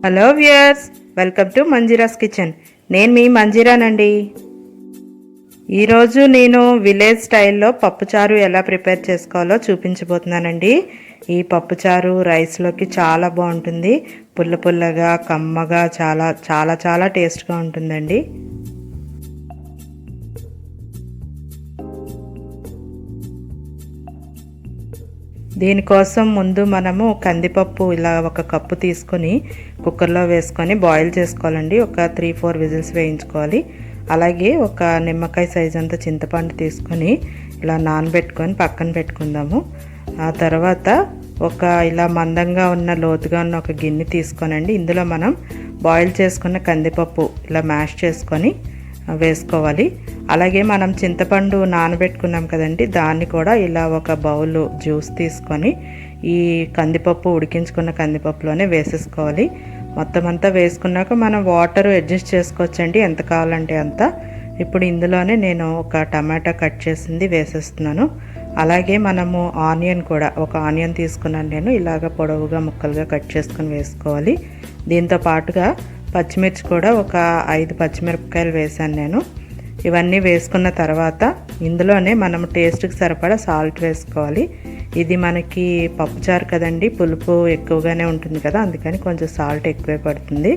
Hello viewers, welcome to Manjira's kitchen. నేను మీ మంజీరానండి. ఈరోజు నేను విలేజ్ స్టైల్లో పప్పుచారు ఎలా ప్రిపేర్ చేసుకోవాలో చూపించబోతున్నానండి. ఈ పప్పుచారు రైస్లోకి చాలా బాగుంటుంది. పుల్ల పుల్లగా, కమ్మగా, చాలా చాలా చాలా టేస్ట్గా ఉంటుందండి. దీనికోసం ముందు మనము కందిపప్పు ఇలా ఒక కప్పు తీసుకొని కుక్కర్లో వేసుకొని బాయిల్ చేసుకోవాలండి. ఒక 3-4 విజిల్స్ వేయించుకోవాలి. అలాగే ఒక నిమ్మకాయ సైజ్ అంత చింతపండు తీసుకొని ఇలా నానబెట్టుకొని పక్కన పెట్టుకుందాము. ఆ తర్వాత ఒక ఇలా మందంగా ఉన్న లోతుగా ఉన్న ఒక గిన్నె తీసుకోనండి. ఇందులో మనం బాయిల్ చేసుకున్న కందిపప్పు ఇలా మ్యాష్ చేసుకొని వేసుకోవాలి. అలాగే మనం చింతపండు నానబెట్టుకున్నాం కదండి, దాన్ని కూడా ఇలా ఒక బౌల్ జ్యూస్ తీసుకొని ఈ కందిపప్పు ఉడికించుకున్న కందిపప్పులోనే వేసేసుకోవాలి. మొత్తం అంతా వేసుకున్నాక మనం వాటర్ అడ్జస్ట్ చేసుకోవచ్చండి, ఎంత కావాలంటే అంత. ఇప్పుడు ఇందులోనే నేను ఒక టమాటా కట్ చేసింది వేసేస్తున్నాను. అలాగే మనము ఆనియన్ కూడా ఒక ఆనియన్ తీసుకున్నాను నేను, ఇలాగ పొడవుగా ముక్కలుగా కట్ చేసుకొని వేసుకోవాలి. దీంతో పాటుగా పచ్చిమిర్చి కూడా ఒక 5 పచ్చిమిరపకాయలు వేసాను నేను. ఇవన్నీ వేసుకున్న తర్వాత ఇందులోనే మనం టేస్ట్కి సరిపడా సాల్ట్ వేసుకోవాలి. ఇది మనకి పప్పుచారు కదండి, పులుపు ఎక్కువగానే ఉంటుంది కదా, అందుకని కొంచెం సాల్ట్ ఎక్కువే పడుతుంది.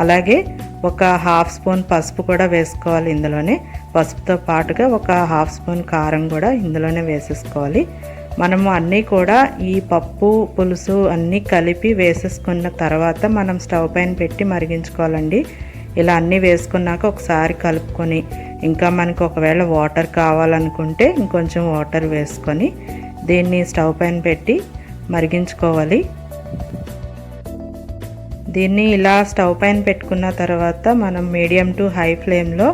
అలాగే ఒక 1/2 స్పూన్ పసుపు కూడా వేసుకోవాలి ఇందులోనే. పసుపుతో పాటుగా ఒక 1/2 స్పూన్ కారం కూడా ఇందులోనే వేసేసుకోవాలి. మనము అన్నీ కూడా ఈ పప్పు పులుసు అన్నీ కలిపి వేసేసుకున్న తర్వాత మనం స్టవ్ పైన పెట్టి మరిగించుకోవాలండి. ఇలా అన్నీ వేసుకున్నాక ఒకసారి కలుపుకొని, ఇంకా మనకు ఒకవేళ వాటర్ కావాలనుకుంటే ఇంకొంచెం వాటర్ వేసుకొని దీన్ని స్టవ్ పైన పెట్టి మరిగించుకోవాలి. దీన్ని ఇలా స్టవ్ పైన పెట్టుకున్న తర్వాత మనం మీడియం టు హై ఫ్లేమ్లో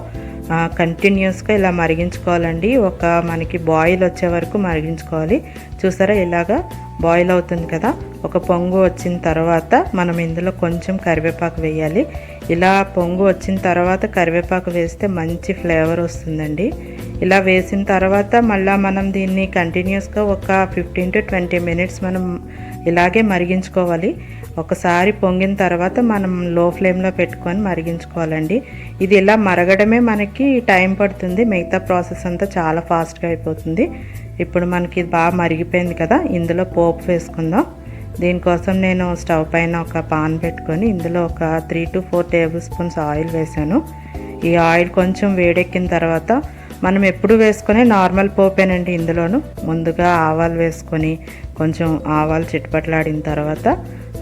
కంటిన్యూస్గా ఇలా మరిగించుకోవాలండి. ఒక మనకి బాయిల్ వచ్చే వరకు మరిగించుకోవాలి. చూసారా, ఇలాగా బాయిల్ అవుతుంది కదా. ఒక పొంగు వచ్చిన తర్వాత మనం ఇందులో కొంచెం కరివేపాకు వేయాలి. ఇలా పొంగు వచ్చిన తర్వాత కరివేపాకు వేస్తే మంచి ఫ్లేవర్ వస్తుందండి. ఇలా వేసిన తర్వాత మళ్ళీ మనం దీన్ని కంటిన్యూస్గా ఒక 15 to 20 మినిట్స్ మనం ఇలాగే మరిగించుకోవాలి. ఒకసారి పొంగిన తర్వాత మనం లో ఫ్లేమ్లో పెట్టుకొని మరిగించుకోవాలండి. ఇది ఇలా మరగడమే మనకి టైం పడుతుంది, మిగతా ప్రాసెస్ అంతా చాలా ఫాస్ట్గా అయిపోతుంది. ఇప్పుడు మనకి బాగా మరిగిపోయింది కదా, ఇందులో పోపు వేసుకుందాం. దీనికోసం నేను స్టవ్ పైన ఒక పాన్ పెట్టుకొని ఇందులో ఒక 3 to 4 టేబుల్ స్పూన్స్ ఆయిల్ వేసాను. ఈ ఆయిల్ కొంచెం వేడెక్కిన తర్వాత మనం ఎప్పుడు వేసుకొని నార్మల్ పోపేనండి. ఇందులోను ముందుగా ఆవాలు వేసుకొని కొంచెం ఆవాలు చిటపట్లాడిన తర్వాత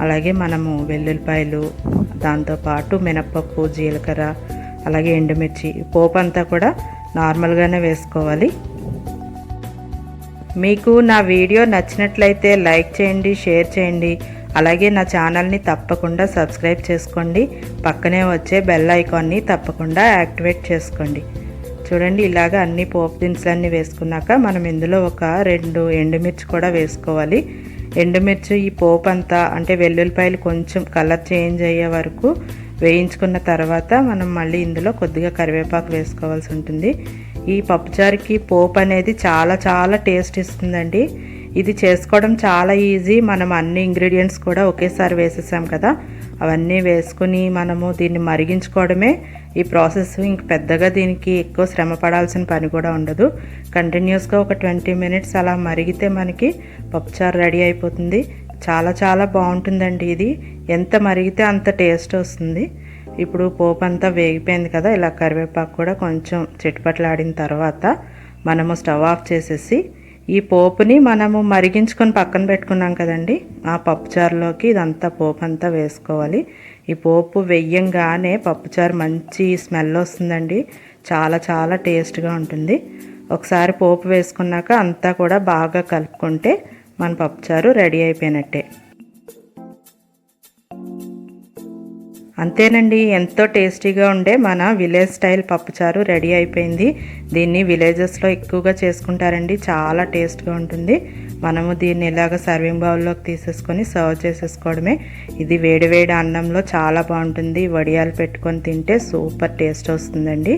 అలాగే మనము వెల్లుల్లిపాయలు, దాంతోపాటు మినప్పప్పు, జీలకర్ర, అలాగే ఎండుమిర్చి, పోపు అంతా కూడా నార్మల్గానే వేసుకోవాలి. మీకు నా వీడియో నచ్చినట్లయితే లైక్ చేయండి, షేర్ చేయండి. అలాగే నా ఛానల్ని తప్పకుండా సబ్స్క్రైబ్ చేసుకోండి. పక్కనే వచ్చే బెల్ ఐకాన్ని తప్పకుండా యాక్టివేట్ చేసుకోండి. చూడండి, ఇలాగ అన్ని పోపు దినుసులన్నీ వేసుకున్నాక మనం ఇందులో ఒక 2 ఎండుమిర్చి కూడా వేసుకోవాలి. ఎండుమిర్చి ఈ పోపు అంతా అంటే వెల్లుల్లిపాయలు కొంచెం కలర్ చేంజ్ అయ్యే వరకు వేయించుకున్న తర్వాత మనం మళ్ళీ ఇందులో కొద్దిగా కరివేపాకు వేసుకోవాల్సి ఉంటుంది. ఈ పప్పుచారుకి పోపు అనేది చాలా చాలా టేస్ట్ ఇస్తుందండి. ఇది చేసుకోవడం చాలా ఈజీ. మనం అన్ని ఇంగ్రీడియంట్స్ కూడా ఒకేసారి వేసేసాం కదా, అవన్నీ వేసుకుని మనము దీన్ని మరిగించుకోవడమే ఈ ప్రాసెస్. ఇంక పెద్దగా దీనికి ఎక్కువ శ్రమ పడాల్సిన పని కూడా ఉండదు. కంటిన్యూస్గా ఒక 20 మినిట్స్ అలా మరిగితే మనకి పప్పుచారు రెడీ అయిపోతుంది. చాలా చాలా బాగుంటుందండి. ఇది ఎంత మరిగితే అంత టేస్ట్ వస్తుంది. ఇప్పుడు పోపు అంతా వేగిపోయింది కదా, ఇలా కరివేపాకు కూడా కొంచెం చిటపట్లాడిన తర్వాత మనము స్టవ్ ఆఫ్ చేసేసి ఈ పోపుని మనము మరిగించుకొని పక్కన పెట్టుకున్నాం కదండి, ఆ పప్పుచారులోకి ఇదంతా పోపు అంతా వేసుకోవాలి. ఈ పోపు వెయ్యంగానే పప్పుచారు మంచి స్మెల్ వస్తుందండి. చాలా చాలా టేస్ట్గా ఉంటుంది. ఒకసారి పోపు వేసుకున్నాక అంతా కూడా బాగా కలుపుకుంటే మన పప్పుచారు రెడీ అయిపోయినట్టే. అంతేనండి, ఎంతో టేస్టీగా ఉండే మన విలేజ్ స్టైల్ పప్పుచారు రెడీ అయిపోయింది. దీన్ని విలేజెస్లో ఎక్కువగా చేసుకుంటారండి, చాలా టేస్ట్గా ఉంటుంది. మనము దీన్ని ఇలాగ సర్వింగ్ బౌల్లోకి తీసేసుకొని సర్వ్ చేసేసుకోవడమే. ఇది వేడివేడి అన్నంలో చాలా బాగుంటుంది. వడియాలు పెట్టుకొని తింటే సూపర్ టేస్ట్ వస్తుందండి.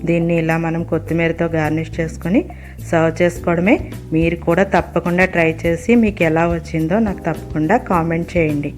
దీన్ని ఇలా మనం కొత్తిమీరతో గార్నిష్ చేసుకొని సర్వ్ చేసుకోవడమే. మీరు కూడా తప్పకుండా ట్రై చేసి మీకు ఎలా వచ్చిందో నాకు తప్పకుండా కామెంట్ చేయండి.